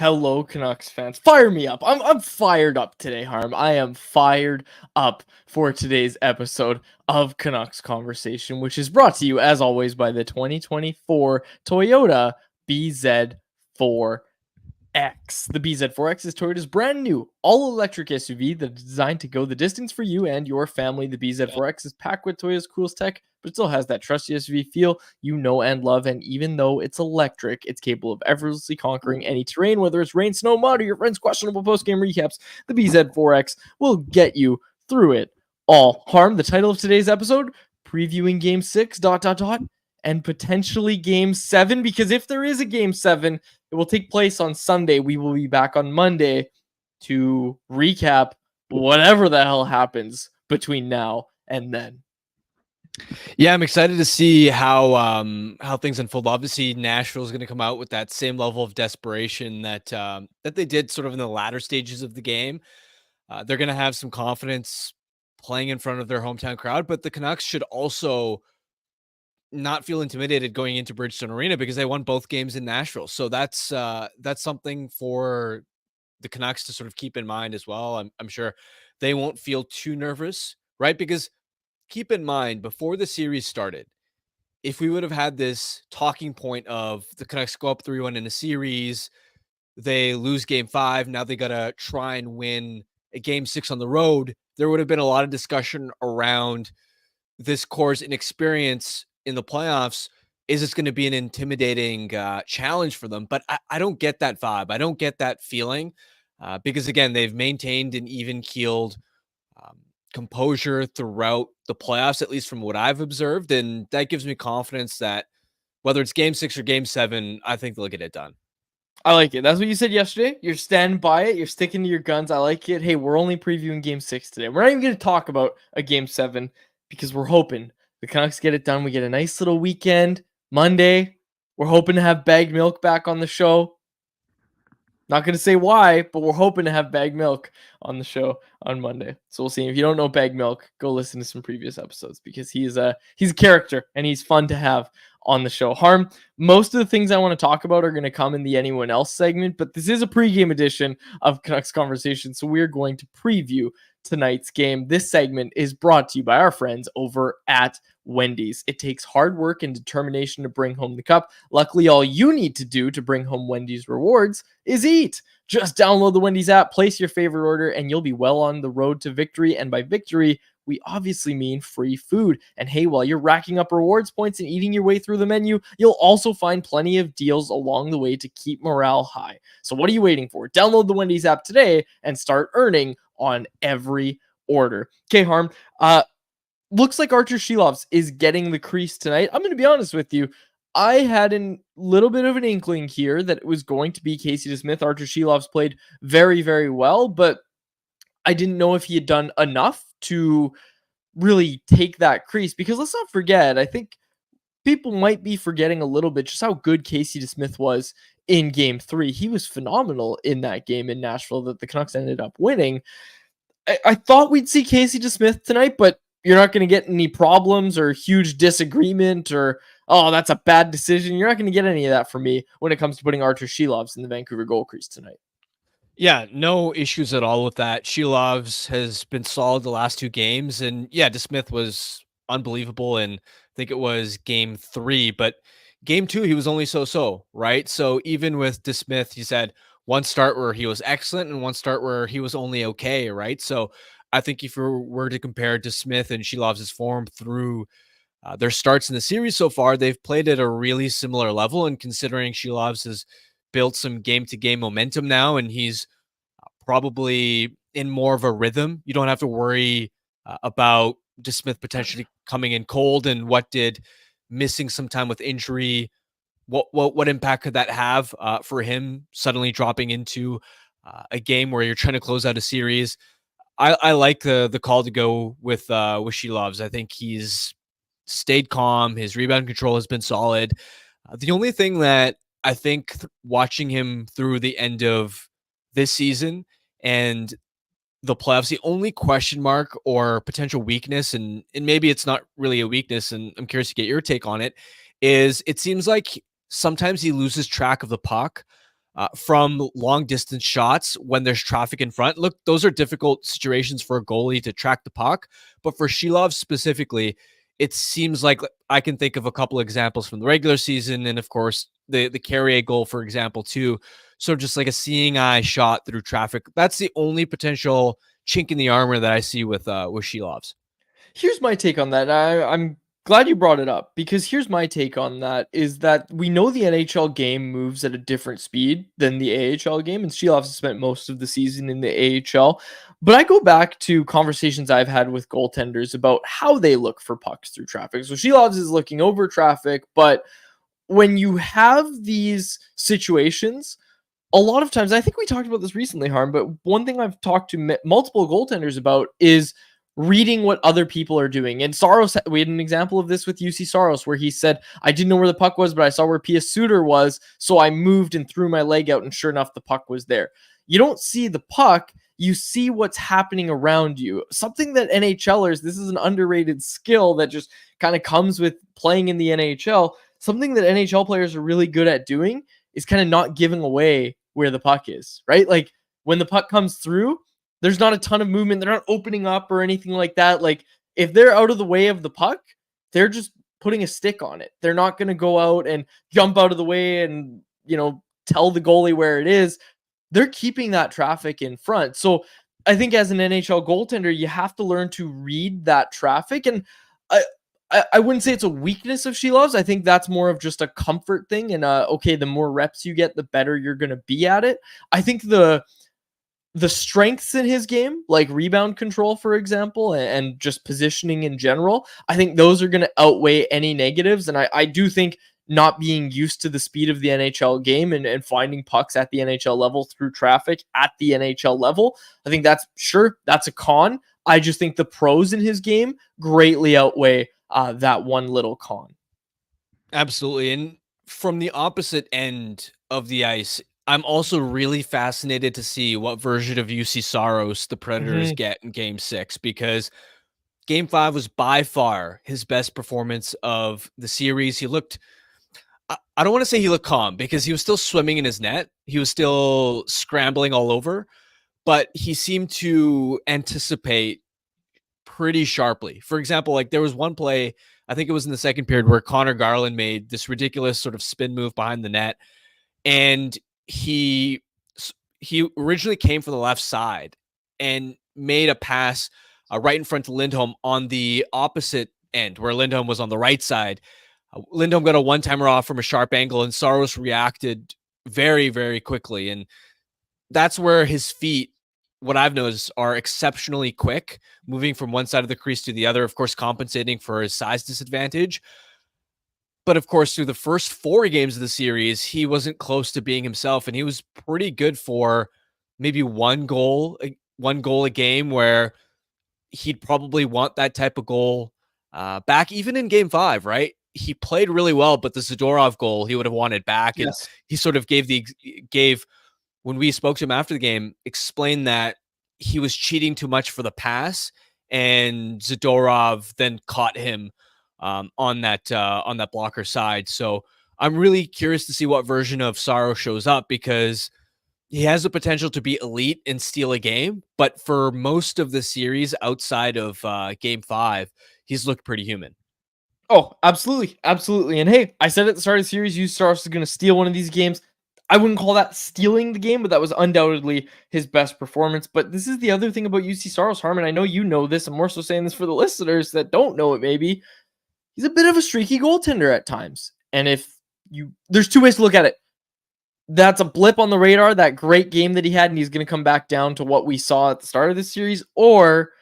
Hello, Canucks fans. Fire me up. I'm fired up today, Harm. I am fired up for today's episode of Canucks Conversation, which is brought to you, as always, by the 2024 Toyota BZ4X. The BZ4X is Toyota's brand new all-electric SUV that's designed to go the distance for you and your family. The BZ4X is packed with Toyota's coolest tech, but it still has that trusty SUV feel you know and love. And even though it's electric, it's capable of effortlessly conquering any terrain, whether it's rain, snow, mud, or your friends' questionable post-game recaps. The BZ4X will get you through it all. Harm, the title of today's episode, previewing Game 6, ... and potentially Game 7, because if there is a Game 7, it will take place on Sunday. We will be back on Monday to recap whatever the hell happens between now and then. Yeah, I'm excited to see how things unfold. Obviously, Nashville is going to come out with that same level of desperation that they did sort of in the latter stages of the game. They're going to have some confidence playing in front of their hometown crowd, but the Canucks should also not feel intimidated going into Bridgestone Arena because they won both games in Nashville. So that's something for the Canucks to sort of keep in mind as well. I'm sure they won't feel too nervous, right? Because keep in mind, before the series started, if we would have had this talking point of the Canucks go up 3-1 in a series, they lose Game 5, now they got to try and win a Game 6 on the road, there would have been a lot of discussion around this core's inexperience in the playoffs. Is this going to be an intimidating challenge for them? But I don't get that vibe. I don't get that feeling because, again, they've maintained an even-keeled composure throughout the playoffs, at least from what I've observed. And that gives me confidence that whether it's Game 6 or Game 7, I think they'll get it done. I like it. That's what you said yesterday. You're standing by it. You're sticking to your guns. I like it. Hey, we're only previewing Game 6 today. We're not even going to talk about a Game 7 because we're hoping the Canucks get it done. We get a nice little weekend. Monday, we're hoping to have Bagged Milk back on the show. Not going to say why, but we're hoping to have Bagged Milk on the show on Monday. So we'll see. If you don't know Bagged Milk, go listen to some previous episodes because he's a character and he's fun to have on the show. Harm, most of the things I want to talk about are going to come in the Anyone Else segment, but this is a pregame edition of Canucks Conversation, so we're going to preview tonight's game. This segment is brought to you by our friends over at Wendy's. It takes hard work and determination to bring home the cup. Luckily, all you need to do to bring home Wendy's rewards is eat. Just download the Wendy's app, place your favorite order, and you'll be well on the road to victory. And by victory, we obviously mean free food. And hey, while you're racking up rewards points and eating your way through the menu, you'll also find plenty of deals along the way to keep morale high. So what are you waiting for? Download the Wendy's app today and start earning on every order. Okay, Harm. Looks like Archer Shilovs is getting the crease tonight. I'm going to be honest with you. I had a little bit of an inkling here that it was going to be Casey DeSmith. Archer Shilovs played very, very well, but I didn't know if he had done enough to really take that crease, because let's not forget, I think people might be forgetting a little bit just how good Casey DeSmith was in Game 3. He was phenomenal in that game in Nashville that the Canucks ended up winning. I thought we'd see Casey DeSmith tonight, but you're not going to get any problems or huge disagreement or, oh, that's a bad decision. You're not going to get any of that from me when it comes to putting Archer Shilovs in the Vancouver goal crease tonight. Yeah, no issues at all with that. Shilovs has been solid the last 2 games. And yeah, DeSmith was unbelievable. And I think it was Game 3, but Game 2, he was only so-so, right? So even with DeSmith, he said one start where he was excellent and one start where he was only okay, right? So I think if we were to compare DeSmith and Shilovs' form through their starts in the series so far, they've played at a really similar level. And considering Shilovs has built some game-to-game momentum now, and he's probably in more of a rhythm, you don't have to worry about DeSmith potentially coming in cold. And what did missing some time with injury, what impact could that have for him suddenly dropping into a game where you're trying to close out a series? I like the call to go with Shilovs. I think he's stayed calm. His rebound control has been solid. The only thing that I think watching him through the end of this season and the playoffs, the only question mark or potential weakness, and maybe it's not really a weakness, and I'm curious to get your take on it, is it seems like sometimes he loses track of the puck. from long distance shots when there's traffic in front. Look, those are difficult situations for a goalie to track the puck. But for Shilov specifically, it seems like I can think of a couple examples from the regular season, and of course the Carrier goal, for example, too. So just like a seeing eye shot through traffic. That's the only potential chink in the armor that I see with Shilov's. Here's my take on that. I'm glad you brought it up, because here's my take on that is that we know the NHL game moves at a different speed than the AHL game, and Shilov has spent most of the season in the AHL. But I go back to conversations I've had with goaltenders about how they look for pucks through traffic. So Shilov's is looking over traffic, but when you have these situations, a lot of times, I think we talked about this recently, Harm, but one thing I've talked to multiple goaltenders about is reading what other people are doing. And Saros, we had an example of this with UC Saros, where he said, I didn't know where the puck was, but I saw where Pia Suter was, so I moved and threw my leg out, and sure enough, the puck was there. You don't see the puck, you see what's happening around you. Something that NHLers, this is an underrated skill that just kind of comes with playing in the NHL. Something that NHL players are really good at doing is kind of not giving away where the puck is, right? Like when the puck comes through, there's not a ton of movement. They're not opening up or anything like that. Like if they're out of the way of the puck, they're just putting a stick on it. They're not going to go out and jump out of the way and, tell the goalie where it is. They're keeping that traffic in front. So I think as an NHL goaltender, you have to learn to read that traffic. And I wouldn't say it's a weakness of Shilov's. I think that's more of just a comfort thing. And okay, the more reps you get, the better you're going to be at it. I think the strengths in his game, like rebound control, for example, and just positioning in general, I think those are going to outweigh any negatives. And I do think not being used to the speed of the NHL game and finding pucks at the NHL level through traffic at the NHL level, I think that's a con. I just think the pros in his game greatly outweigh that one little con. Absolutely. And from the opposite end of the ice, I'm also really fascinated to see what version of UC Saros the Predators get in Game 6, because Game 5 was by far his best performance of the series. He looked, I don't want to say he looked calm, because he was still swimming in his net. He was still scrambling all over, but he seemed to anticipate pretty sharply. For example, like there was one play, I think it was in the second period, where Connor Garland made this ridiculous sort of spin move behind the net, and he originally came from the left side and made a pass right in front of Lindholm on the opposite end, where Lindholm was on the right side. Lindholm got a one-timer off from a sharp angle, and Saros reacted very, very quickly. And that's where his feet, what I've noticed, are exceptionally quick, moving from one side of the crease to the other, of course, compensating for his size disadvantage. But of course, through the first 4 games of the series, he wasn't close to being himself, and he was pretty good for maybe one goal a game, where he'd probably want that type of goal back, even in Game 5, right? He played really well, but the Zadorov goal he would have wanted back. And Yes. he sort of gave when we spoke to him after the game, explained that he was cheating too much for the pass, and Zadorov then caught him on that blocker side. So I'm really curious to see what version of Saros shows up, because he has the potential to be elite and steal a game. But for most of the series outside of Game 5, he's looked pretty human. Oh, absolutely. Absolutely. And hey, I said at the start of the series, UC Saros is going to steal one of these games. I wouldn't call that stealing the game, but that was undoubtedly his best performance. But this is the other thing about UC Saros, Harmon. I know you know this. I'm more so saying this for the listeners that don't know it, maybe. He's a bit of a streaky goaltender at times. And there's 2 ways to look at it. That's a blip on the radar, that great game that he had, and he's going to come back down to what we saw at the start of the series, or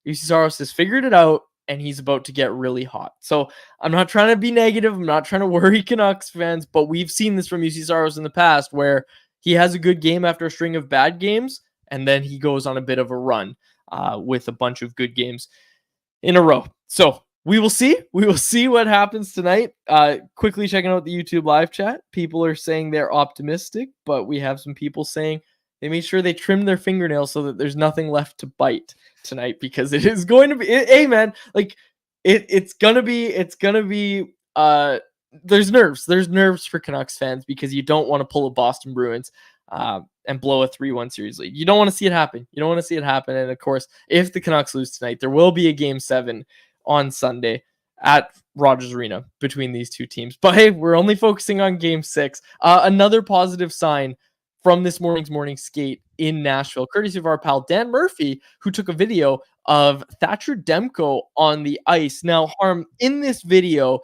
UC Saros has figured it out, and he's about to get really hot. So I'm not trying to be negative. I'm not trying to worry Canucks fans, but we've seen this from UC Saros in the past, where he has a good game after a string of bad games, and then he goes on a bit of a run with a bunch of good games in a row. So we will see. We will see what happens tonight. Quickly checking out the YouTube live chat. People are saying they're optimistic, but we have some people saying they made sure they trimmed their fingernails so that there's nothing left to bite tonight, because it is going to be, hey man, like it's gonna be there's nerves. There's nerves for Canucks fans because you don't want to pull a Boston Bruins and blow a 3-1 series lead. You don't want to see it happen. You don't want to see it happen. And of course, if the Canucks lose tonight, there will be a game 7 on Sunday at Rogers Arena between these two teams. But hey, we're only focusing on game 6. Another positive sign from this morning's morning skate in Nashville, courtesy of our pal Dan Murphy, who took a video of Thatcher Demco on the ice. Now, Harm, in this video,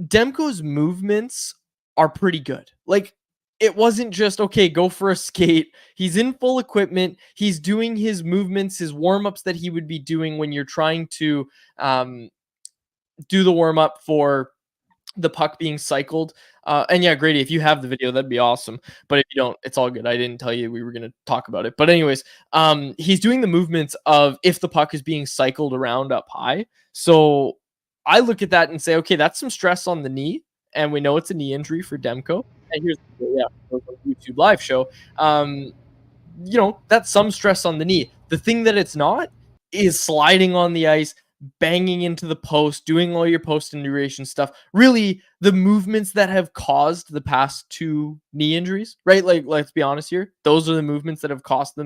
Demko's movements are pretty good. Like, it wasn't just, okay, go for a skate. He's in full equipment. He's doing his movements, his warm-ups that he would be doing when you're trying to do the warm-up for the puck being cycled. And yeah, Grady, if you have the video, that'd be awesome. But if you don't, it's all good. I didn't tell you we were going to talk about it. But anyways, he's doing the movements of if the puck is being cycled around up high. So I look at that and say, okay, that's some stress on the knee. And we know it's a knee injury for Demko. And here's the YouTube live show. That's some stress on the knee. The thing that it's not is sliding on the ice, banging into the post, doing all your post integration stuff. Really, the movements that have caused the past 2 knee injuries, right? Like, let's be honest here. Those are the movements that have cost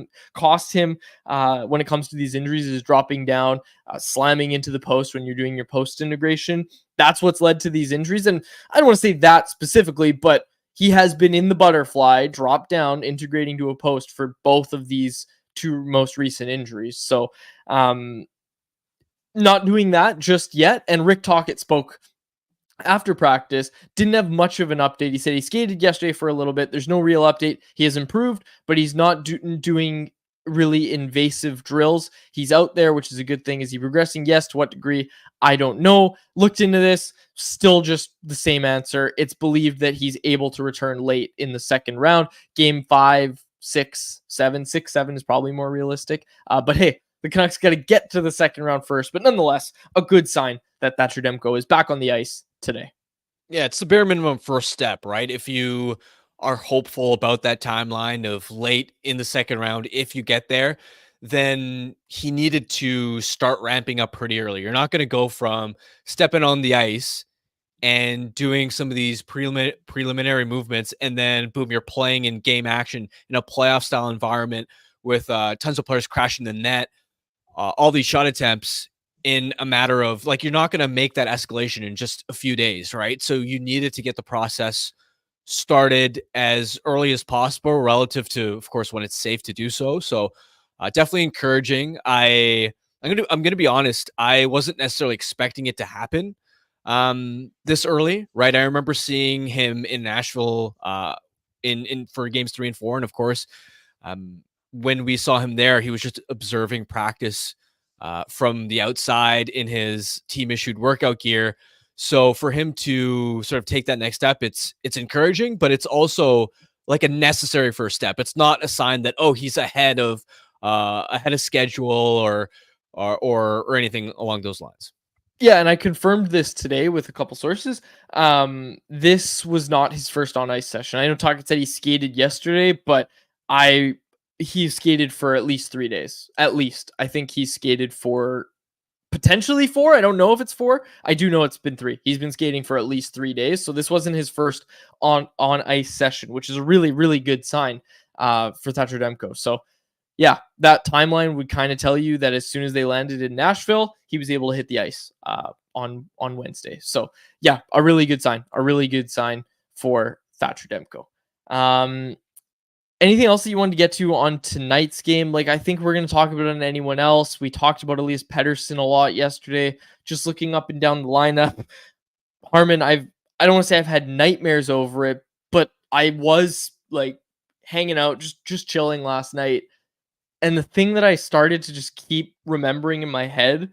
him when it comes to these injuries, is dropping down, slamming into the post when you're doing your post integration. That's what's led to these injuries. And I don't want to say that specifically, but he has been in the butterfly, dropped down, integrating to a post for both of these 2 most recent injuries. So, not doing that just yet. And Rick Tocchet spoke after practice, didn't have much of an update. He said he skated yesterday for a little bit. There's no real update. He has improved, but he's not doing really invasive drills. He's out there, which is a good thing. Is he progressing? Yes. To what degree? I don't know. Looked into this, still just the same answer. It's believed that he's able to return late in the second round. Game 5, 6, 7. 6, 7 is probably more realistic. But hey, the Canucks got to get to the second round first, but nonetheless, a good sign that Thatcher Demko is back on the ice today. Yeah, it's the bare minimum first step, right? If you are hopeful about that timeline of late in the second round, if you get there, then he needed to start ramping up pretty early. You're not going to go from stepping on the ice and doing some of these preliminary movements, and then boom, you're playing in game action in a playoff style environment with tons of players crashing the net. All these shot attempts in a matter of, like, you're not going to make that escalation in just a few days, right? So you needed to get the process started as early as possible relative to, of course, when it's safe to do so. So definitely encouraging. I'm gonna be honest. I wasn't necessarily expecting it to happen this early, right? I remember seeing him in Nashville in for games 3 and 4, and of course, when we saw him there, he was just observing practice from the outside in his team issued workout gear. So for him to sort of take that next step, it's encouraging, but it's also like a necessary first step. It's not a sign that, oh, he's ahead of schedule or anything along those lines. Yeah, and I confirmed this today with a couple sources. This was not his first on ice session. I know Tocchet said he skated yesterday, but he skated for at least 3 days. At least. I think he skated for potentially 4. I don't know if it's 4. I do know it's been 3. He's been skating for at least 3 days. So this wasn't his first on ice session, which is a really, really good sign for Thatcher Demko. So yeah, that timeline would kind of tell you that as soon as they landed in Nashville, he was able to hit the ice on Wednesday. So yeah, a really good sign for Thatcher Demko. Anything else that you wanted to get to on tonight's game? Like, I think we're going to talk about it on anyone else. We talked about Elias Pettersson a lot yesterday, just looking up and down the lineup. Harmon, I don't want to say I've had nightmares over it, but I was like hanging out, just chilling last night. And the thing that I started to just keep remembering in my head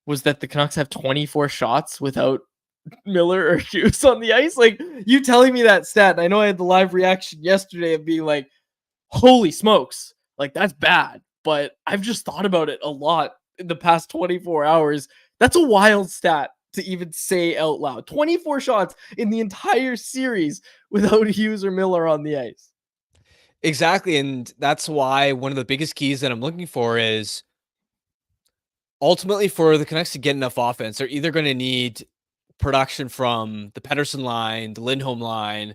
was that the Canucks have 24 shots without Miller or Hughes on the ice. Like, you telling me that stat, and I know I had the live reaction yesterday of being like, holy smokes, like, that's bad. But I've just thought about it a lot in the past 24 hours. That's a wild stat to even say out loud. 24 shots in the entire series without Hughes or Miller on the ice. Exactly. And that's why one of the biggest keys that I'm looking for is ultimately for the Canucks to get enough offense, they're either going to need production from the Pettersson line, the Lindholm line,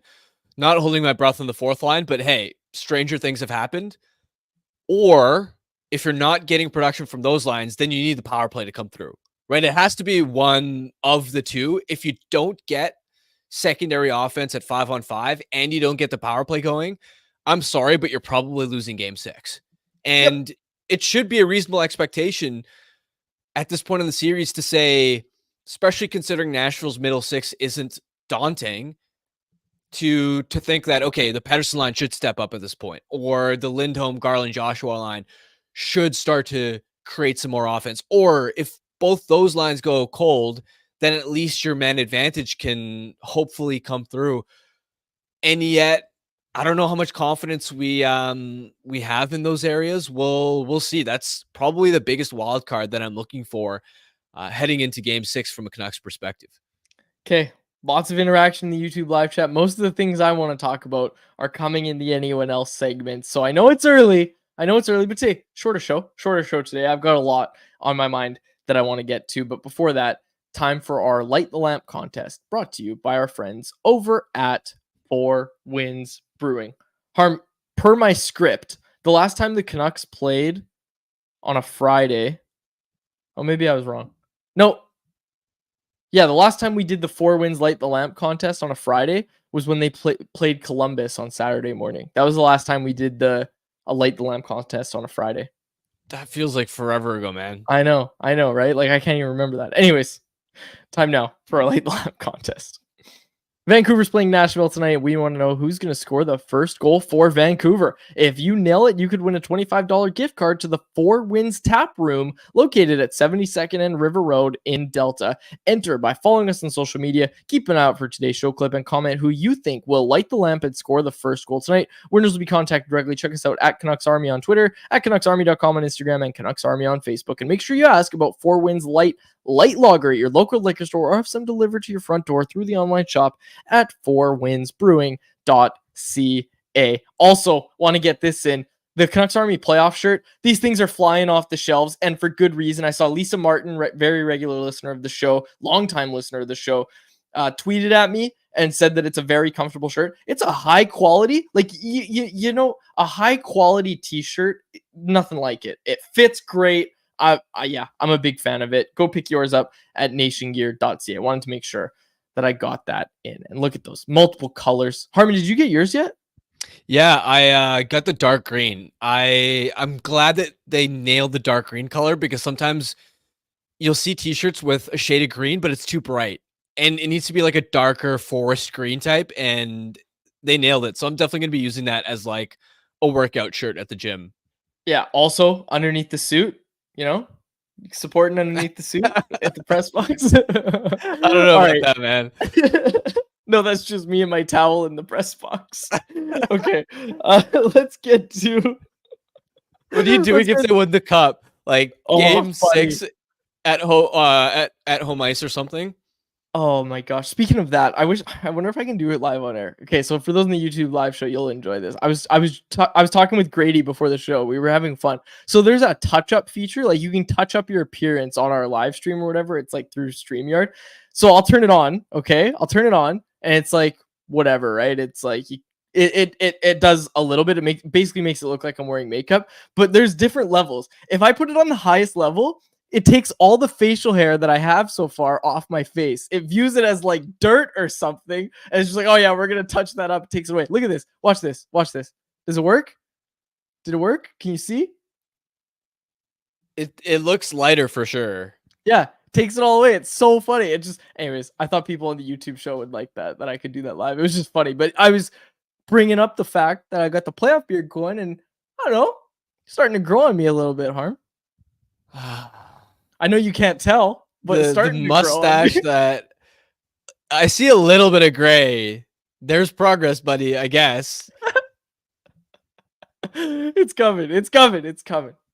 not holding my breath on the fourth line, but hey, stranger things have happened. Or if you're not getting production from those lines, then you need the power play to come through, right? It has to be one of the two. If you don't get secondary offense at 5-on-5 and you don't get the power play going, I'm sorry, but you're probably losing game 6. And it should be a reasonable expectation at this point in the series to say, especially considering Nashville's middle six isn't daunting, to think that, okay, the Pettersson line should step up at this point, or the Lindholm, Garland, Joshua line should start to create some more offense. Or if both those lines go cold, then at least your man advantage can hopefully come through. And yet, I don't know how much confidence we have in those areas. We'll see. That's probably the biggest wild card that I'm looking for heading into Game 6 from a Canucks perspective. Okay, lots of interaction in the YouTube live chat. Most of the things I want to talk about are coming in the anyone else segment. So I know it's early. But today, shorter show today. I've got a lot on my mind that I want to get to. But before that, time for our Light the Lamp contest, brought to you by our friends over at 4 Winds Brewing. Harm, per my script, the last time the Canucks played on a Friday, oh, maybe I was wrong. No. Yeah, the last time we did the 4 Winds Light the Lamp contest on a Friday was when they played Columbus on Saturday morning. That was the last time we did a Light the Lamp contest on a Friday. That feels like forever ago, man. I know, right? Like, I can't even remember that. Anyways, time now for our Light the Lamp contest. Vancouver's playing Nashville tonight. We want to know who's going to score the first goal for Vancouver. If you nail it, you could win a $25 gift card to the 4 Winds Tap Room located at 72nd and River Road in Delta. Enter by following us on social media. Keep an eye out for today's show clip and comment who you think will light the lamp and score the first goal tonight. Winners will be contacted directly. Check us out at Canucks Army on Twitter, at CanucksArmy.com on Instagram, and Canucks Army on Facebook. And make sure you ask about 4 Winds Light Lager at your local liquor store, or have some delivered to your front door through the online shop at 4windsbrewing.ca. Also, want to get this in, the Canucks Army playoff shirt. These things are flying off the shelves, and for good reason. I saw Lisa Martin, very regular listener of the show, longtime listener of the show, tweeted at me and said that it's a very comfortable shirt. It's a high quality, like a high quality t-shirt, nothing like it. It fits great. I'm a big fan of it. Go pick yours up at nationgear.ca. I wanted to make sure that I got that in. And look at those multiple colors. Harmon, did you get yours yet? Yeah, I got the dark green. I'm glad that they nailed the dark green color, because sometimes you'll see t-shirts with a shade of green, but it's too bright. And it needs to be like a darker forest green type, and they nailed it. So I'm definitely going to be using that as like a workout shirt at the gym. Yeah, also underneath the suit, supporting underneath the suit at the press box. I don't know about that, man. No, that's just me and my towel in the press box. Okay, let's get to. What are you doing if they win the cup? Like Game 6 at home ice or something? Oh my gosh! Speaking of that, I wonder if I can do it live on air. Okay, so for those in the YouTube live show, you'll enjoy this. I was talking with Grady before the show. We were having fun. So there's a touch up feature, like you can touch up your appearance on our live stream or whatever. It's like through StreamYard. So I'll turn it on. Okay, I'll turn it on, and it's like whatever, right? It's like it does a little bit. It basically makes it look like I'm wearing makeup, but there's different levels. If I put it on the highest level, it takes all the facial hair that I have so far off my face. It views it as like dirt or something. And it's just like, oh yeah, we're going to touch that up. It takes it away. Look at this. Watch this. Does it work? Did it work? Can you see? It looks lighter for sure. Yeah. Takes it all away. It's so funny. Anyways, I thought people on the YouTube show would like that I could do that live. It was just funny, but I was bringing up the fact that I got the playoff beard going, and I don't know, starting to grow on me a little bit, Harm. I know you can't tell, but it's starting the mustache that I see a little bit of gray. There's progress, buddy, I guess. It's coming.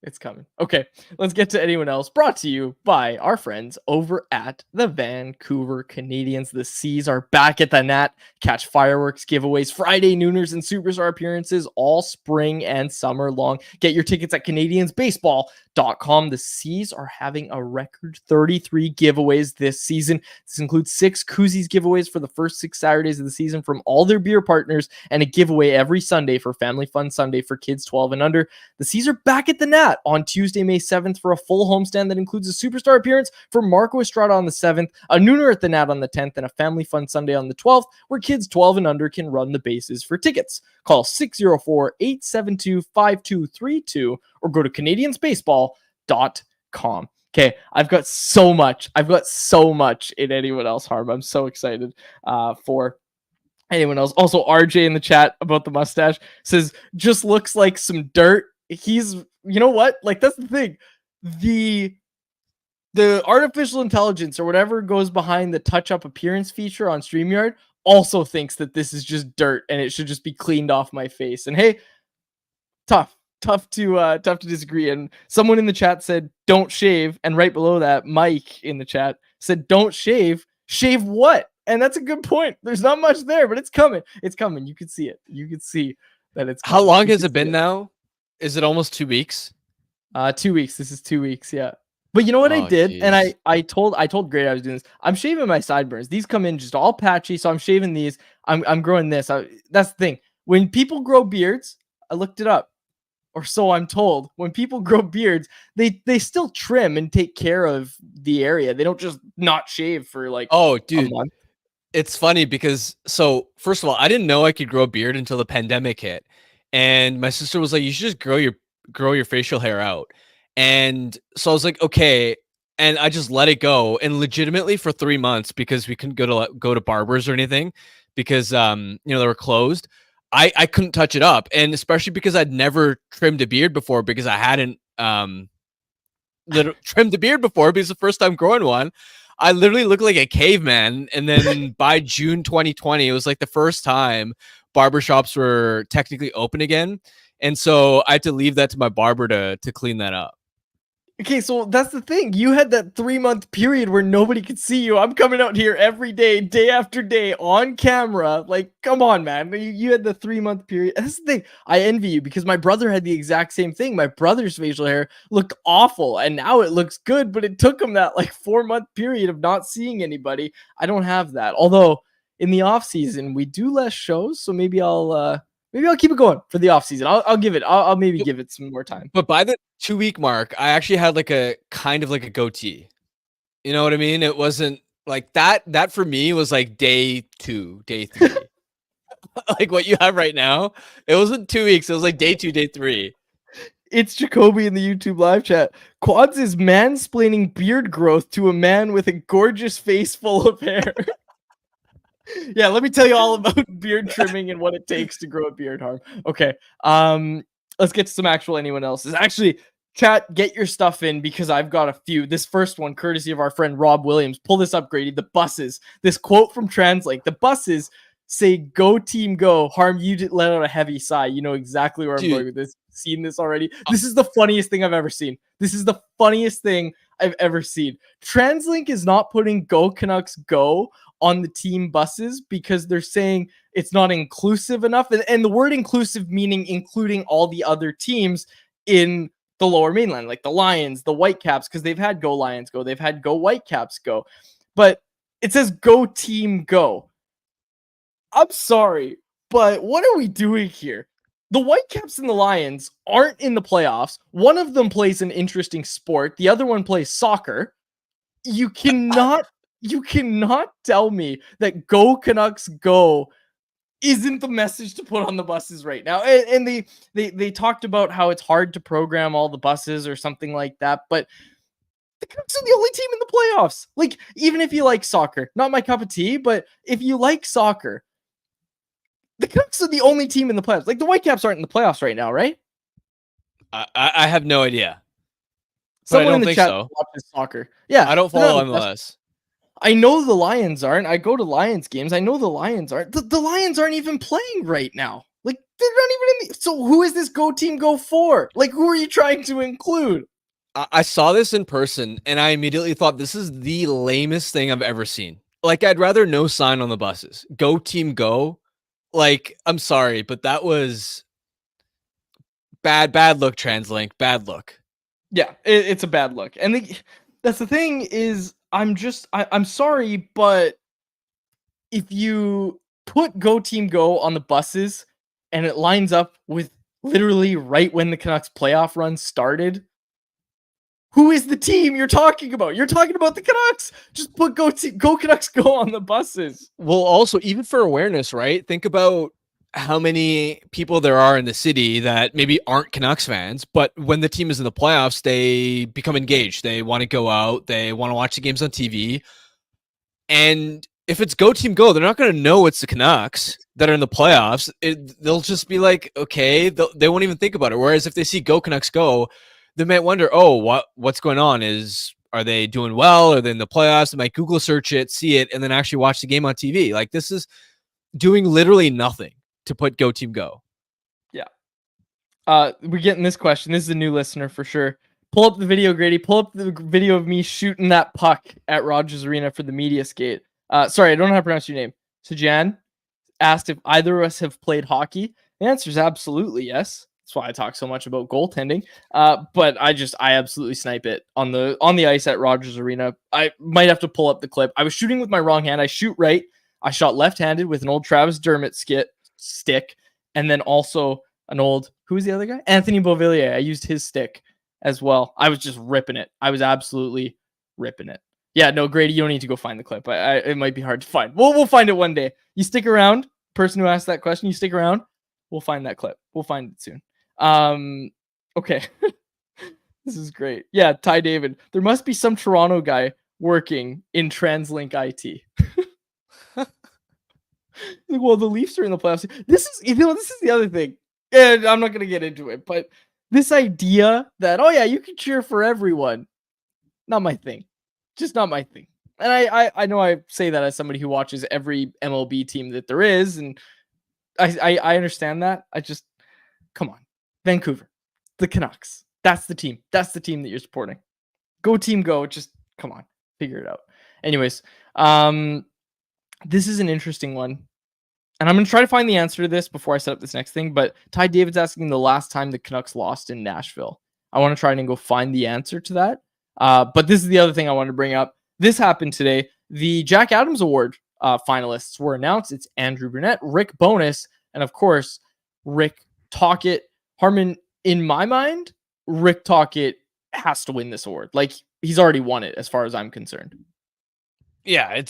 It's coming. Okay, let's get to anyone else. Brought to you by our friends over at the Vancouver Canadians. The Seas are back at the Nat. Catch fireworks, giveaways, Friday nooners, and superstar appearances all spring and summer long. Get your tickets at CanadiansBaseball.com. The Seas are having a record 33 giveaways this season. This includes 6 koozies giveaways for the first 6 Saturdays of the season from all their beer partners, and a giveaway every Sunday for Family Fun Sunday for kids 12 and under. The Seas are back at the Nat on Tuesday, May 7th for a full homestand that includes a superstar appearance for Marco Estrada on the 7th, a nooner at the Nat on the 10th, and a Family Fun Sunday on the 12th, where kids 12 and under can run the bases. For tickets, call 604-872-5232 or go to CanadiansBaseball.com. Okay, I've got so much in anyone else, Harm. I'm so excited for anyone else. Also, RJ in the chat about the mustache says, just looks like some dirt. He's, you know what? Like, that's the thing. The artificial intelligence or whatever goes behind the touch-up appearance feature on StreamYard also thinks that this is just dirt and it should just be cleaned off my face. And hey, tough to disagree. And someone in the chat said, don't shave. And right below that, Mike in the chat said, don't shave. Shave what? And that's a good point. There's not much there, but it's coming. It's coming. You can see it. You can see that it's coming. How long has it been now? Is it almost 2 weeks? 2 weeks. This is 2 weeks. Yeah. But you know what I did? Geez. And I told Great I was doing this. I'm shaving my sideburns. These come in just all patchy. So I'm shaving these. I'm growing this. That's the thing. When people grow beards, I looked it up, or so I'm told. When people grow beards, they still trim and take care of the area. They don't just not shave for like a month. It's funny because, so first of all, I didn't know I could grow a beard until the pandemic hit. And my sister was like, you should just grow your facial hair out. And so I was like, okay. And I just let it go. And legitimately for 3 months, because we couldn't go to barbers or anything because, they were closed. I couldn't touch it up. And especially because I'd never trimmed a beard before, because I hadn't, trimmed a beard before, because the first time growing one, I literally looked like a caveman. And then by June 2020, it was like the first time barbershops were technically open again. And so I had to leave that to my barber to clean that up. Okay, so that's the thing. You had that 3-month period where nobody could see you. I'm coming out here every day, day after day, on camera. Like, come on, man. You had the 3-month period. That's the thing. I envy you because my brother had the exact same thing. My brother's facial hair looked awful, and now it looks good, but it took him that like 4-month period of not seeing anybody. I don't have that. Although in the off season we do less shows, so maybe I'll keep it going for the off season. I'll give it some more time. But by the 2-week mark, I actually had like a kind of like a goatee. You know what I mean? It wasn't like that. That for me was like day 2, day 3. Like what you have right now. It wasn't 2 weeks. It was like day 2, day 3. It's Jacoby in the YouTube live chat. Quads is mansplaining beard growth to a man with a gorgeous face full of hair. Yeah, let me tell you all about beard trimming and what it takes to grow a beard, Harm. Okay, let's get to some actual anyone else's. Actually, chat, get your stuff in because I've got a few. This first one, courtesy of our friend Rob Williams. Pull this up, Grady. The buses. This quote from TransLink. The buses say, "Go team, go." Harm, you did let out a heavy sigh. You know exactly where I'm going with this. Seen this already. This is the funniest thing I've ever seen. This is the funniest thing I've ever seen. TransLink is not putting "Go Canucks, go" on the team buses because they're saying it's not inclusive enough. And the word inclusive meaning including all the other teams in the lower mainland, like the Lions, the Whitecaps, because they've had "Go Lions, go." They've had "Go Whitecaps, go." But it says "Go team, go." I'm sorry, but what are we doing here? The Whitecaps and the Lions aren't in the playoffs. One of them plays an interesting sport. The other one plays soccer. You cannot tell me that "Go Canucks, go" isn't the message to put on the buses right now. And they talked about how it's hard to program all the buses or something like that, but the Canucks are the only team in the playoffs. Like, even if you like soccer, not my cup of tea, but if you like soccer, the Canucks are the only team in the playoffs. Like, the Whitecaps aren't in the playoffs right now, right? I have no idea. Someone in the chat watches soccer. Yeah, I don't follow MLS. I know the Lions aren't. I go to Lions games. I know the Lions aren't. The Lions aren't even playing right now. Like, they're not even in the. So who is this Go Team Go for? Like, who are you trying to include? I saw this in person, and I immediately thought this is the lamest thing I've ever seen. Like, I'd rather no sign on the buses. Go Team Go. Like, I'm sorry, but that was bad look, TransLink. Bad look. Yeah, it's a bad look. And that's the thing is, I'm sorry, but if you put Go Team Go on the buses and it lines up with literally right when the Canucks playoff run started, who is the team you're talking about? You're talking about the Canucks. Just put Go Canucks Go on the buses. Well, also, even for awareness, right? Think about how many people there are in the city that maybe aren't Canucks fans, but when the team is in the playoffs, they become engaged. They want to go out. They want to watch the games on TV. And if it's Go Team Go, they're not going to know it's the Canucks that are in the playoffs. They'll just be like, okay, they won't even think about it. Whereas if they see Go Canucks Go, they might wonder, oh, what's going on? Are they doing well? Are they in the playoffs? They might Google search it, see it, and then actually watch the game on TV. Like, this is doing literally nothing to put Go Team Go. Yeah. We're getting this question. This is a new listener for sure. Pull up the video, Grady. Pull up the video of me shooting that puck at Rogers Arena for the media skate. Sorry, I don't know how to pronounce your name. So Jan asked if either of us have played hockey. The answer is absolutely yes. That's why I talk so much about goaltending. But I absolutely snipe it on the ice at Rogers Arena. I might have to pull up the clip. I was shooting with my wrong hand. I shoot right. I shot left-handed with an old Travis Dermott stick, and then also an old, who was the other guy? Anthony Beauvillier. I used his stick as well. I was just ripping it. I was absolutely ripping it. Yeah, no, Grady, you don't need to go find the clip. It might be hard to find. We'll find it one day. You stick around, person who asked that question. You stick around. We'll find that clip. We'll find it soon. Okay. This is great. Yeah, Ty David. There must be some Toronto guy working in TransLink IT. Well, the Leafs are in the playoffs. This is the other thing. And I'm not going to get into it, but this idea that, oh yeah, you can cheer for everyone. Not my thing. Just not my thing. And I know I say that as somebody who watches every MLB team that there is, and I understand that. Come on. Vancouver. The Canucks. That's the team. That's the team that you're supporting. Go Team Go. Just come on. Figure it out. Anyways, this is an interesting one. And I'm going to try to find the answer to this before I set up this next thing. But Ty David's asking the last time the Canucks lost in Nashville. I want to try and go find the answer to that. But this is the other thing I wanted to bring up. This happened today. The Jack Adams Award finalists were announced. It's Andrew Brunette, Rick Bowness, and of course, Rick Tocchet. Harmon, in my mind, Rick Tocchet has to win this award. Like, he's already won it as far as I'm concerned. Yeah,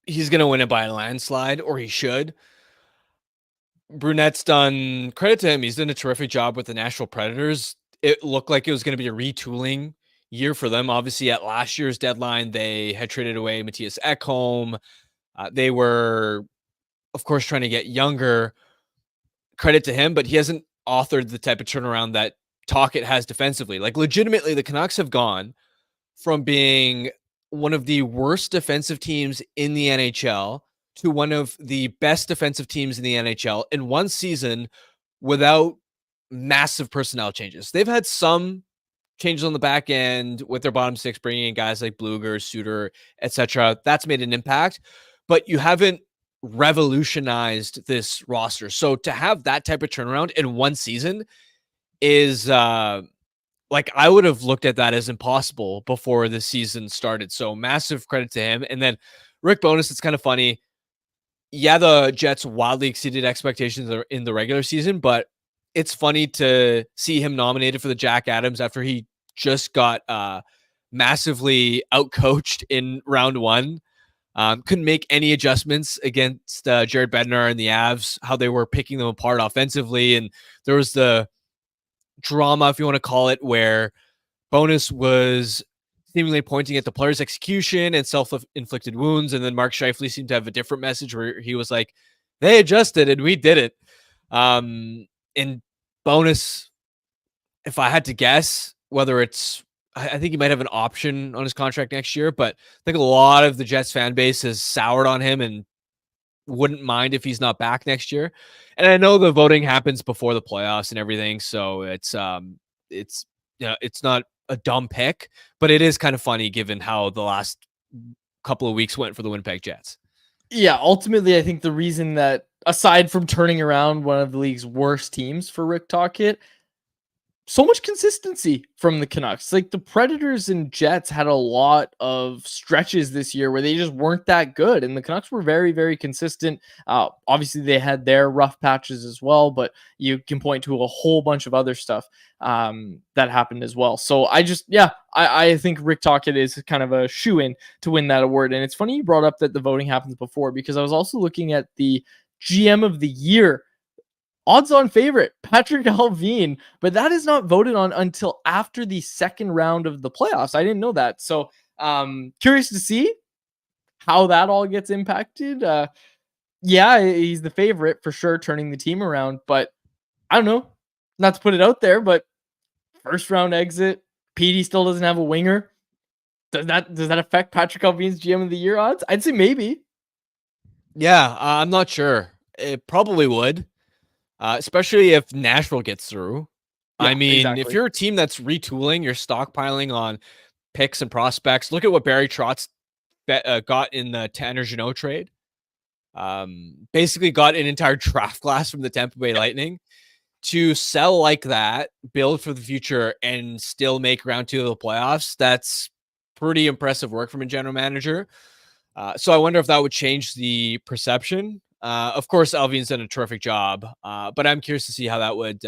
he's going to win it by a landslide, or he should. Brunette's done, credit to him, he's done a terrific job with the Nashville Predators. It looked like it was going to be a retooling year for them. Obviously, at last year's deadline, they had traded away Matthias Ekholm. They were, of course, trying to get younger. Credit to him, but he hasn't authored the type of turnaround that Tocchet has defensively. Like, legitimately, the Canucks have gone from being one of the worst defensive teams in the NHL to one of the best defensive teams in the NHL in one season without massive personnel changes. They've had some changes on the back end with their bottom six, bringing in guys like Bluger, Suter, etc. That's made an impact, but you haven't revolutionized this roster. So to have that type of turnaround in one season is like, I would have looked at that as impossible before the season started. So massive credit to him. And then Rick Bowness, it's kind of funny. Yeah, the Jets wildly exceeded expectations in the regular season, but it's funny to see him nominated for the Jack Adams after he just got massively outcoached in round one. Couldn't make any adjustments against Jared Bednar and the Avs, how they were picking them apart offensively. And there was the drama, if you want to call it, where Bowness was seemingly pointing at the player's execution and self-inflicted wounds. And then Mark Scheifele seemed to have a different message where he was like, they adjusted and we did it. And Bowness, if I had to guess, whether it's, I think he might have an option on his contract next year, but I think a lot of the Jets fan base has soured on him and wouldn't mind if he's not back next year. And I know the voting happens before the playoffs and everything, so it's it's not a dumb pick, but it is kind of funny given how the last couple of weeks went for the Winnipeg Jets. Yeah, ultimately, I think the reason that, aside from turning around one of the league's worst teams for Rick Tocchet, so much consistency from the Canucks. Like the Predators and Jets had a lot of stretches this year where they just weren't that good, and the Canucks were very, very consistent. Obviously, they had their rough patches as well, but you can point to a whole bunch of other stuff that happened as well. So I think Rick Tocchet is kind of a shoo-in to win that award. And it's funny you brought up that the voting happens before, because I was also looking at the GM of the year odds-on favorite, Patrick Allvin, but that is not voted on until after the second round of the playoffs. I didn't know that. So curious to see how that all gets impacted. Yeah, he's the favorite for sure, turning the team around, but I don't know, not to put it out there, but first round exit, Petey still doesn't have a winger. Does that affect Patrick Allvin's GM of the year odds? I'd say maybe. Yeah, I'm not sure. It probably would. Especially if Nashville gets through. Yeah, I mean, exactly. if you're a team that's retooling, you're stockpiling on picks and prospects. Look at what Barry Trotz got in the Tanner Jeannot trade. Basically got an entire draft class from the Tampa Bay Lightning. To sell like that, build for the future, and still make round 2 of the playoffs, that's pretty impressive work from a general manager. So I wonder if that would change the perception. Of course, Allvin's done a terrific job, but I'm curious to see how that would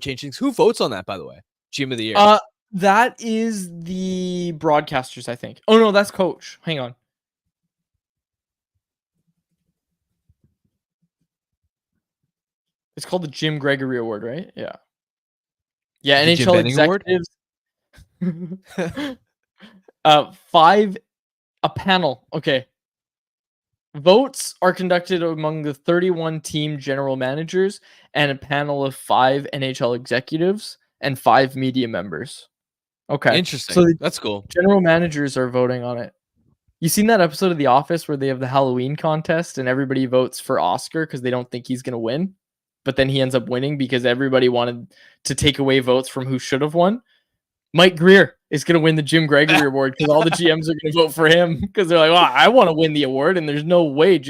change things. Who votes on that, by the way? GM of the year. That is the broadcasters, I think. Oh no, that's coach. Hang on. It's called the Jim Gregory Award, right? Yeah. Yeah, The Jim NHL Benning executives. 5, a panel. Okay. Votes are conducted among the 31 team general managers and a panel of 5 NHL executives and 5 media members. Okay. Interesting. So the That's cool. general managers are voting on it. You seen that episode of The Office where they have the Halloween contest and everybody votes for Oscar because they don't think he's going to win, but then he ends up winning because everybody wanted to take away votes from who should have won? Mike Greer is going to win the Jim Gregory Award because all the GMs are going to vote for him because they're like, "Oh, I want to win the award, and there's no way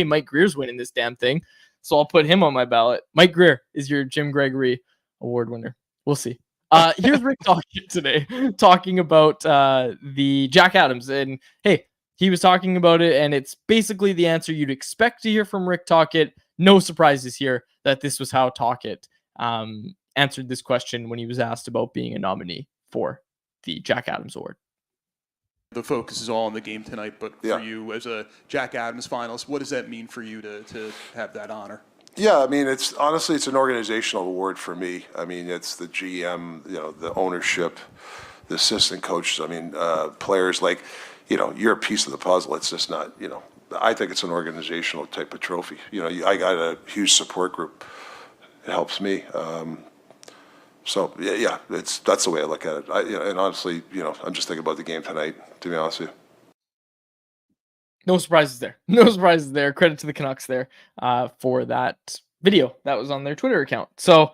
Mike Greer's winning this damn thing, so I'll put him on my ballot." Mike Greer is your Jim Gregory Award winner. We'll see. Here's Rick Tocchet today talking about the Jack Adams, and hey, he was talking about it, and it's basically the answer you'd expect to hear from Rick Tocchet. No surprises here that this was how Tocchet answered this question when he was asked about being a nominee for the Jack Adams Award. The focus is all on the game tonight, but for you as a Jack Adams finalist, what does that mean for you to have that honor? Yeah, I mean, it's honestly, it's an organizational award for me. I mean, it's the GM, the ownership, the assistant coaches. I mean, players like, you're a piece of the puzzle. It's just not, I think it's an organizational type of trophy. I got a huge support group. It helps me. So yeah, that's the way I look at it. And honestly, I'm just thinking about the game tonight, to be honest with you. No surprises there. No surprises there. Credit to the Canucks there for that video that was on their Twitter account. So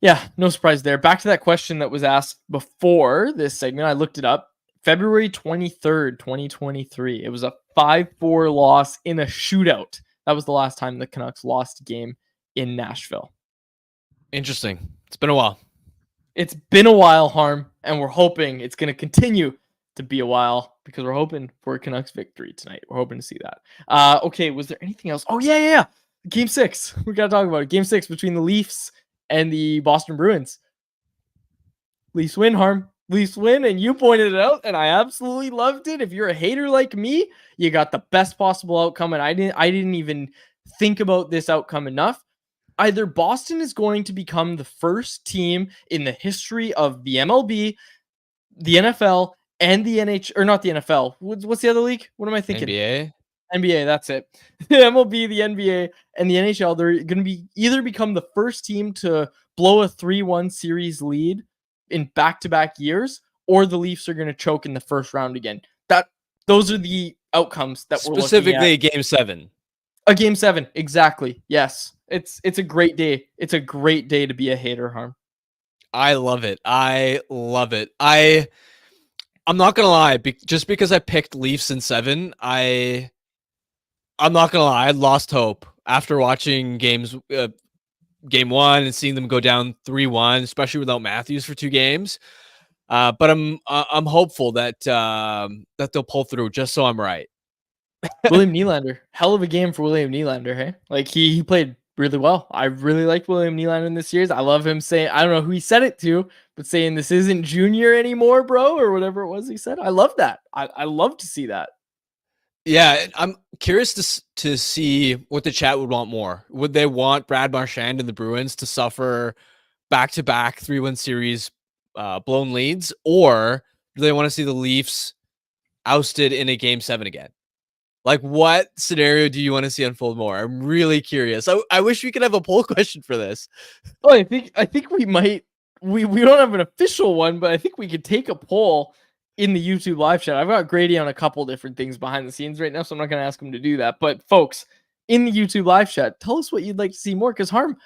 yeah, no surprise there. Back to that question that was asked before this segment. I looked it up. February 23rd, 2023. It was a 5-4 loss in a shootout. That was the last time the Canucks lost a game in Nashville. Interesting. It's been a while. It's been a while, Harm, and we're hoping it's going to continue to be a while because we're hoping for a Canucks victory tonight. We're hoping to see that. Okay, was there anything else? Oh, yeah. Game 6. We got to talk about it. Game 6 between the Leafs and the Boston Bruins. Leafs win, Harm. Leafs win, and you pointed it out, and I absolutely loved it. If you're a hater like me, you got the best possible outcome, and I didn't even think about this outcome enough. Either Boston is going to become the first team in the history of the MLB, the NFL, and the NHL, or not the NFL. What's the other league? What am I thinking? NBA, that's it. The MLB, the NBA, and the NHL, they're going to be either become the first team to blow a 3-1 series lead in back-to-back years, or the Leafs are going to choke in the first round again. That Those are the outcomes that we're looking Specifically, at. Game 7. A Game 7, exactly. Yes, it's a great day. It's a great day to be a hater, Harm. I love it. I love it. I'm not gonna lie. Just because I picked Leafs in 7, I'm not gonna lie. I lost hope after watching Game 1 and seeing them go down 3-1, especially without Matthews for 2 games. But I'm hopeful that that they'll pull through. Just so I'm right. William Nylander, hell of a game for William Nylander. Hey, like he played really well. I really liked William Nylander in this series. I love him saying, I don't know who he said it to, but saying this isn't junior anymore, bro, or whatever it was he said. I love that. I love to see that. Yeah, I'm curious to see what the chat would want more. Would they want Brad Marchand and the Bruins to suffer back-to-back 3-1 series blown leads, or do they want to see the Leafs ousted in a Game 7 again? Like, what scenario do you want to see unfold more? I'm really curious. I wish we could have a poll question for this. Oh, I think we might. We don't have an official one, but I think we could take a poll in the YouTube live chat. I've got Grady on a couple different things behind the scenes right now, so I'm not going to ask him to do that. But folks, in the YouTube live chat, tell us what you'd like to see more. Because Harm,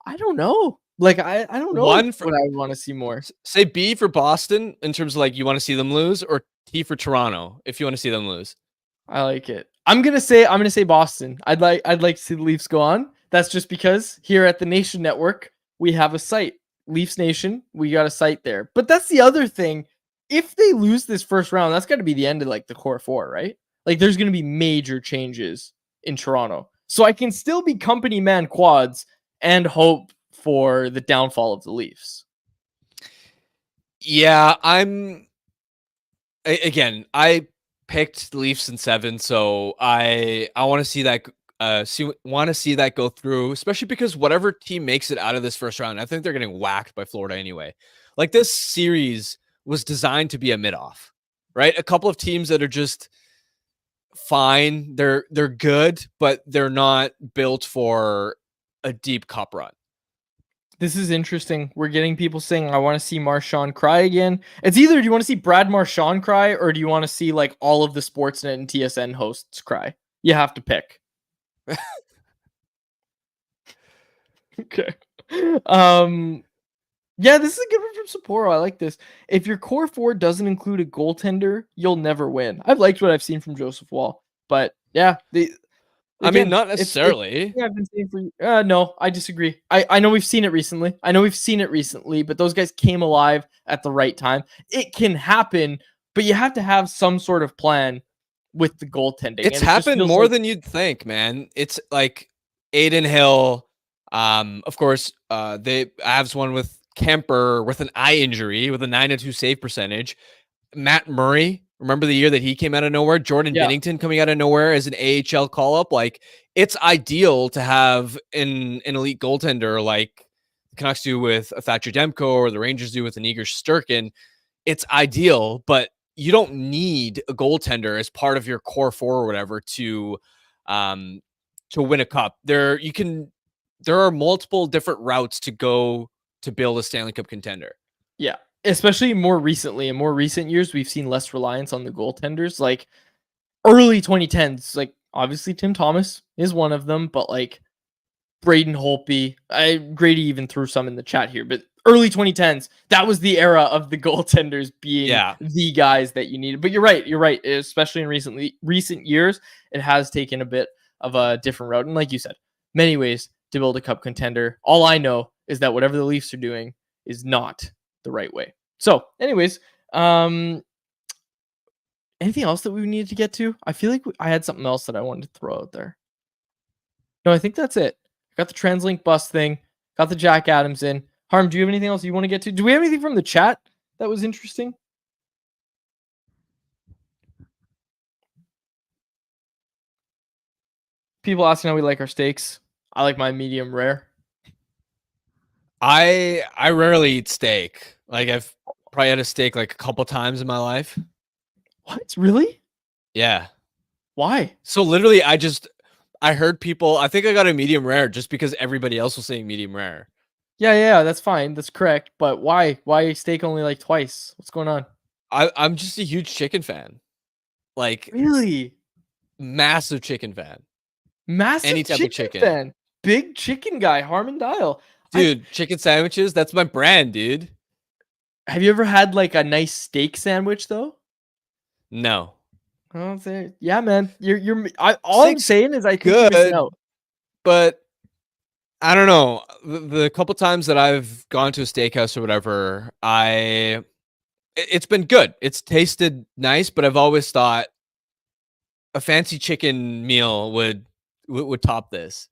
I don't know. Like I don't know what I want to see more. Say B for Boston in terms of like you want to see them lose, or T for Toronto if you want to see them lose. I like it. I'm gonna say Boston. I'd like to see the Leafs go on. That's just because here at the Nation Network we have a site, Leafs Nation. We got a site there. But that's the other thing. If they lose this first round, that's got to be the end of like the core 4, right? Like there's gonna be major changes in Toronto. So I can still be company man quads and hope for the downfall of the Leafs. Yeah, I picked the Leafs in 7, so I want to see that go through, especially because whatever team makes it out of this first round, I think they're getting whacked by Florida anyway. Like this series was designed to be a mid-off, right? A couple of teams that are just fine, they're good, but they're not built for a deep cup run. This is interesting. We're getting people saying, I want to see Marchand cry again. It's either do you want to see Brad Marchand cry or do you want to see like all of the Sportsnet and TSN hosts cry? You have to pick. Okay. Yeah, this is a good one from Sapporo. I like this. If your core 4 doesn't include a goaltender, you'll never win. I've liked what I've seen from Joseph Wall. But yeah, I mean, not necessarily. Yeah, I've been saying for no, I disagree. I know we've seen it recently. But those guys came alive at the right time. It can happen, but you have to have some sort of plan with the goaltending. It's happened more than you'd think, man. It's like Aiden Hill. Of course, the Avs won with Kemper with an eye injury with a 9-2 save percentage. Matt Murray. Remember the year that he came out of nowhere? Jordan Binnington coming out of nowhere as an AHL call-up? Like, it's ideal to have an elite goaltender like the Canucks do with a Thatcher Demco or the Rangers do with an Igor Shesterkin. It's ideal, but you don't need a goaltender as part of your core 4 or whatever to win a cup. There are multiple different routes to go to build a Stanley Cup contender. Yeah. Especially more recently, in more recent years, we've seen less reliance on the goaltenders. Like early 2010s, like obviously Tim Thomas is one of them, but like Braden Holtby, Grady even threw some in the chat here, but early 2010s, that was the era of the goaltenders being the guys that you needed. But you're right. Especially in recent years, it has taken a bit of a different route. And like you said, many ways to build a cup contender. All I know is that whatever the Leafs are doing is not the right way. So anyways, anything else that we needed to get to? I feel like I had something else that I wanted to throw out there. No, I think that's it. Got the TransLink bus thing, got the Jack Adams in. Harm, do you have anything else you want to get to? Do we have anything from the chat that was interesting? People asking how we like our steaks. I like my medium rare. I rarely eat steak. Like I've probably had a steak like a couple times in my life. What? Really? Yeah. Why? So literally I heard people, I think I got a medium rare just because everybody else was saying medium rare. Yeah, that's fine. That's correct. But why? Why steak only like twice? What's going on? I'm just a huge chicken fan. Like, Really? massive chicken fan. Massive Any type of chicken chicken. fan. Big chicken guy, Harmon Dial. Dude, chicken sandwiches, that's my brand, dude. Have you ever had like a nice steak sandwich though? No. Oh, yeah, man. All I'm Steak's saying is I think you're missing good, out. but I don't know. The couple times that I've gone to a steakhouse or whatever, it's been good. It's tasted nice, but I've always thought a fancy chicken meal would top this.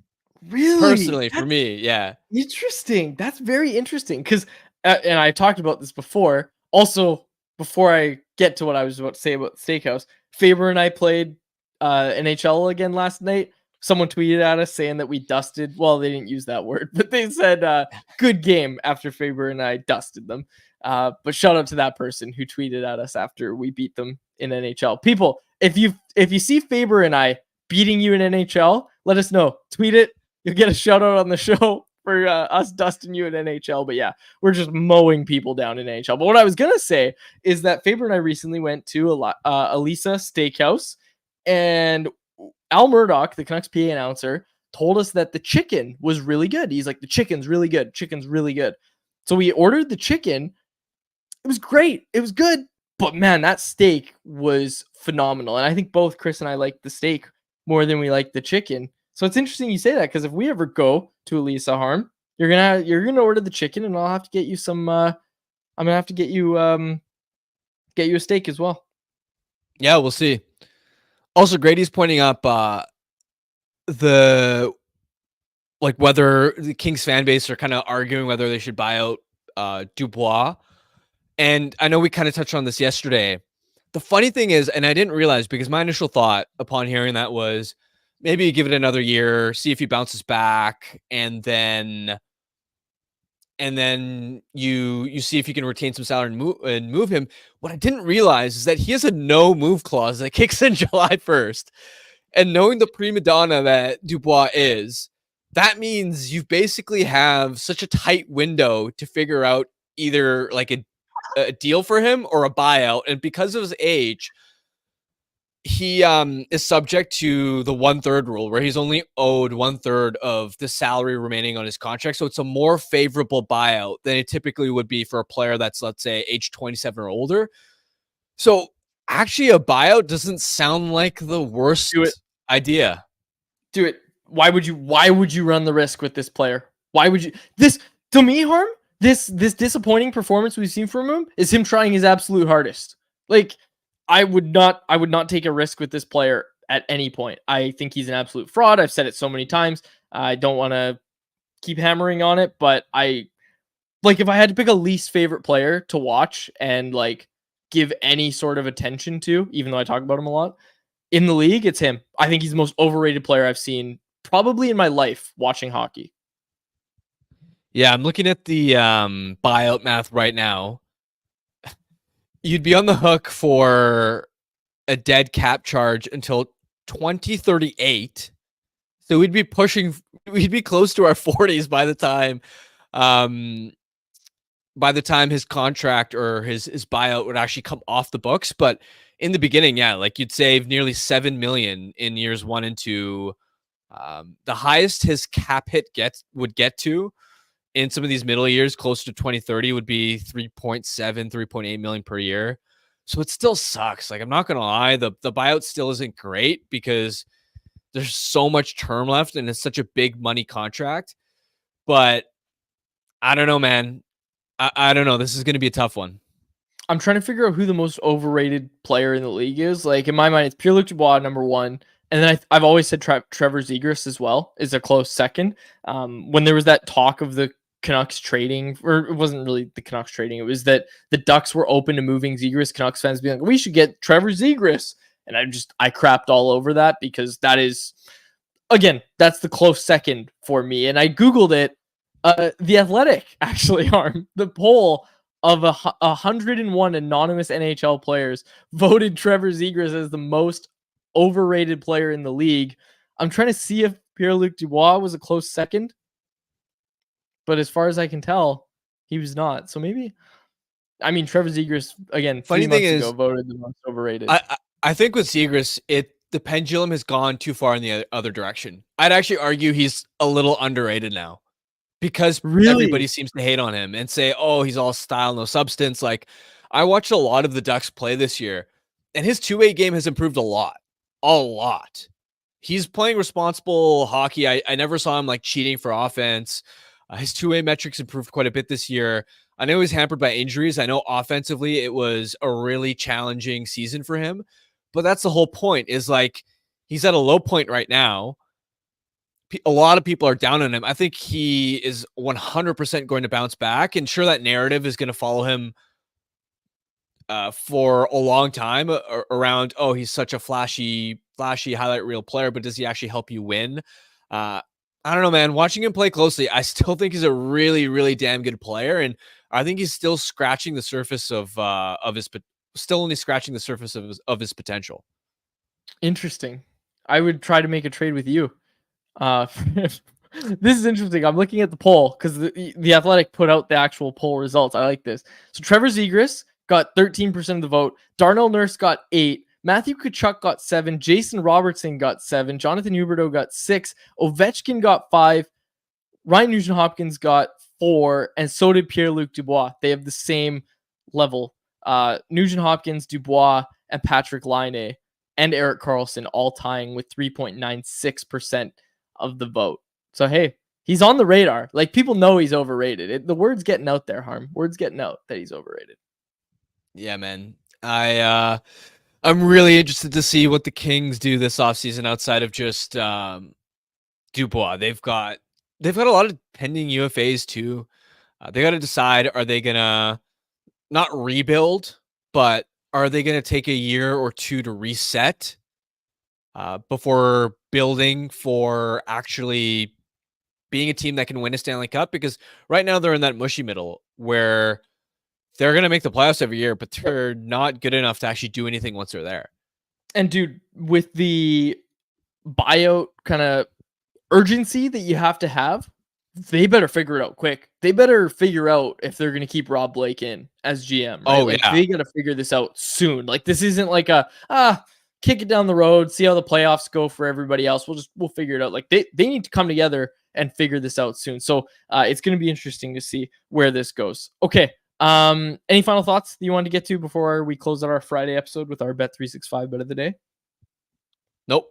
Really? Personally, for me, yeah. Interesting. That's very interesting because, and I talked about this before. Also, before I get to what I was about to say about Steakhouse, Faber and I played NHL again last night. Someone tweeted at us saying that we dusted. Well, they didn't use that word, but they said good game after Faber and I dusted them. But shout out to that person who tweeted at us after we beat them in NHL. People, if you see Faber and I beating you in NHL, let us know. Tweet it. You'll get a shout out on the show for us dusting you in NHL. But yeah, we're just mowing people down in NHL. But what I was going to say is that Faber and I recently went to Elisa Steakhouse, and Al Murdoch, the Canucks PA announcer, told us that the chicken was really good. He's like, the chicken's really good. Chicken's really good. So we ordered the chicken. It was great. It was good. But man, that steak was phenomenal. And I think both Chris and I liked the steak more than we liked the chicken. So it's interesting you say that, because if we ever go to Elisa Harm, you're gonna order the chicken, and I'll have to get you some. I'm gonna have to get you a steak as well. Yeah, we'll see. Also, Grady's pointing up whether the Kings fan base are kind of arguing whether they should buy out Dubois, and I know we kind of touched on this yesterday. The funny thing is, and I didn't realize, because my initial thought upon hearing that was, maybe you give it another year, see if he bounces back, and then you see if you can retain some salary and move him. What I didn't realize is that he has a no move clause that kicks in July 1st. And knowing the prima donna that Dubois is, that means you basically have such a tight window to figure out either like a deal for him or a buyout. And because of his age, he is subject to the 1/3 rule, where he's only owed 1/3 of the salary remaining on his contract. So it's a more favorable buyout than it typically would be for a player that's, let's say, age 27 or older. So actually, a buyout doesn't sound like the worst idea. Do it. Why would you run the risk with this player? Why would you? This, to me, Harm, this disappointing performance we've seen from him is him trying his absolute hardest. Like, I would not take a risk with this player at any point. I think he's an absolute fraud. I've said it so many times. I don't want to keep hammering on it, but if I had to pick a least favorite player to watch and like give any sort of attention to, even though I talk about him a lot in the league, it's him. I think he's the most overrated player I've seen probably in my life watching hockey. Yeah, I'm looking at the buyout math right now. You'd be on the hook for a dead cap charge until 2038. So we'd be close to our 40s by the time his contract or his buyout would actually come off the books. But in the beginning, yeah, like you'd save nearly $7 million in years 1 and 2. The highest his cap hit would get to in some of these middle years, close to 2030, would be 3.8 million per year. So it still sucks. Like, I'm not going to lie. The buyout still isn't great because there's so much term left and it's such a big money contract. But I don't know, man. I don't know. This is going to be a tough one. I'm trying to figure out who the most overrated player in the league is. Like, in my mind, it's Pierre-Luc Dubois, number one. And then I've always said Trevor Zegras as well is a close second. When there was that talk of the Canucks trading, or it wasn't really the Canucks trading, it was that the Ducks were open to moving Zegras. Canucks fans being like, we should get Trevor Zegras. And I crapped all over that because that is, again, that's the close second for me. And I Googled it. The Athletic actually, Harm, the poll of 101 anonymous NHL players voted Trevor Zegras as the most overrated player in the league. I'm trying to see if Pierre-Luc Dubois was a close second, but as far as I can tell, he was not. So maybe, I mean, Trevor Zegras, again, 3 months ago voted the most overrated. I think with Zegras, the pendulum has gone too far in the other direction. I'd actually argue he's a little underrated now because everybody seems to hate on him and say, oh, he's all style, no substance. Like, I watched a lot of the Ducks play this year, and his two-way game has improved a lot. A lot. He's playing responsible hockey. I never saw him like cheating for offense. His two-way metrics improved quite a bit this year. I know he's hampered by injuries. I know offensively it was a really challenging season for him, but that's the whole point is like he's at a low point right now. A lot of people are down on him. I think he is 100% going to bounce back, and sure, that narrative is going to follow him for a long time around, oh, he's such a flashy highlight reel player, but does he actually help you win? I don't know, man. Watching him play closely, I still think he's a really, really damn good player, and I think he's still scratching the surface of his potential. Interesting. I would try to make a trade with you. This is interesting. I'm looking at the poll because the Athletic put out the actual poll results. I like this. So Trevor Zegras got 13% of the vote. Darnell Nurse got 8. Matthew Tkachuk got 7. Jason Robertson got 7. Jonathan Huberdeau got 6. Ovechkin got 5. Ryan Nugent-Hopkins got 4. And so did Pierre-Luc Dubois. They have the same level. Nugent-Hopkins, Dubois, and Patrick Laine and Erik Karlsson all tying with 3.96% of the vote. So, hey, he's on the radar. Like, people know he's overrated. The word's getting out there, Harm. Word's getting out that he's overrated. Yeah, man. I'm really interested to see what the Kings do this offseason outside of just Dubois. They've got a lot of pending UFAs too. They got to decide, are they going to not rebuild, but are they going to take a year or two to reset before building for actually being a team that can win a Stanley Cup? Because right now they're in that mushy middle where they're going to make the playoffs every year, but they're not good enough to actually do anything once they're there. And dude, with the buyout kind of urgency that you have to have, they better figure it out quick. They better figure out if they're going to keep Rob Blake in as GM. Right? Oh, like, yeah. They got to figure this out soon. Like, this isn't like kick it down the road, see how the playoffs go for everybody else. We'll figure it out. Like, they need to come together and figure this out soon. So it's going to be interesting to see where this goes. Okay. Any final thoughts that you wanted to get to before we close out our Friday episode with our Bet365 bet of the day? Nope.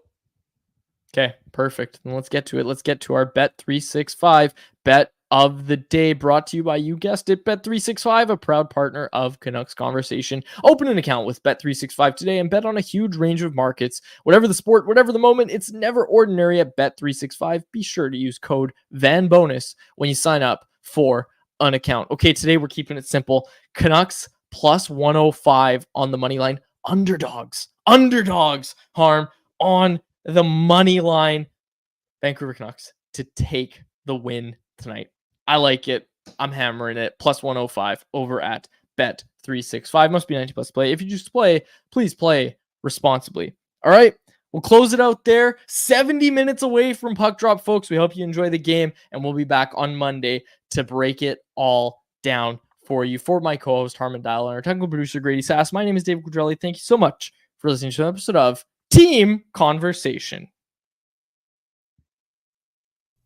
Okay, perfect. Then let's get to it. Let's get to our Bet365 bet of the day, brought to you by, you guessed it, Bet365, a proud partner of Canucks Conversation. Open an account with Bet365 today and bet on a huge range of markets. Whatever the sport, whatever the moment, it's never ordinary at Bet365. Be sure to use code VANBONUS when you sign up for an account. Okay, today we're keeping it simple. Canucks plus 105 on the money line. Underdogs, Harm, on the money line. Vancouver Canucks to take the win tonight. I like it. I'm hammering it. Plus 105 over at Bet365. Must be 90 plus play. If you choose to play, please play responsibly. All right. We'll close it out there. 70 minutes away from puck drop, folks. We hope you enjoy the game, and we'll be back on Monday to break it all down for you. For my co-host, Harmon Dial, and our technical producer, Grady Sass, my name is David Quadrelli. Thank you so much for listening to an episode of Team Conversation.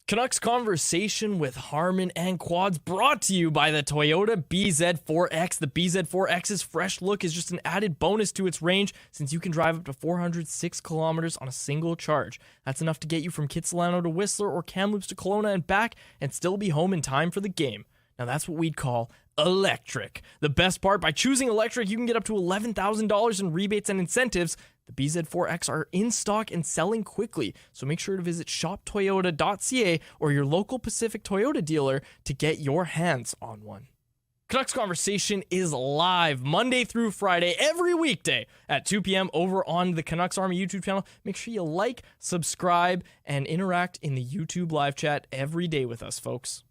Canucks Conversation with Harmon and Quads, brought to you by the Toyota BZ4X. The BZ4X's fresh look is just an added bonus to its range, since you can drive up to 406 kilometers on a single charge. That's enough to get you from Kitsilano to Whistler or Kamloops to Kelowna and back, and still be home in time for the game. Now that's what we'd call electric. The best part, by choosing electric, you can get up to $11,000 in rebates and incentives. The BZ4X are in stock and selling quickly, so make sure to visit shoptoyota.ca or your local Pacific Toyota dealer to get your hands on one. Canucks Conversation is live Monday through Friday, every weekday at 2 p.m. over on the Canucks Army YouTube channel. Make sure you like, subscribe, and interact in the YouTube live chat every day with us, folks.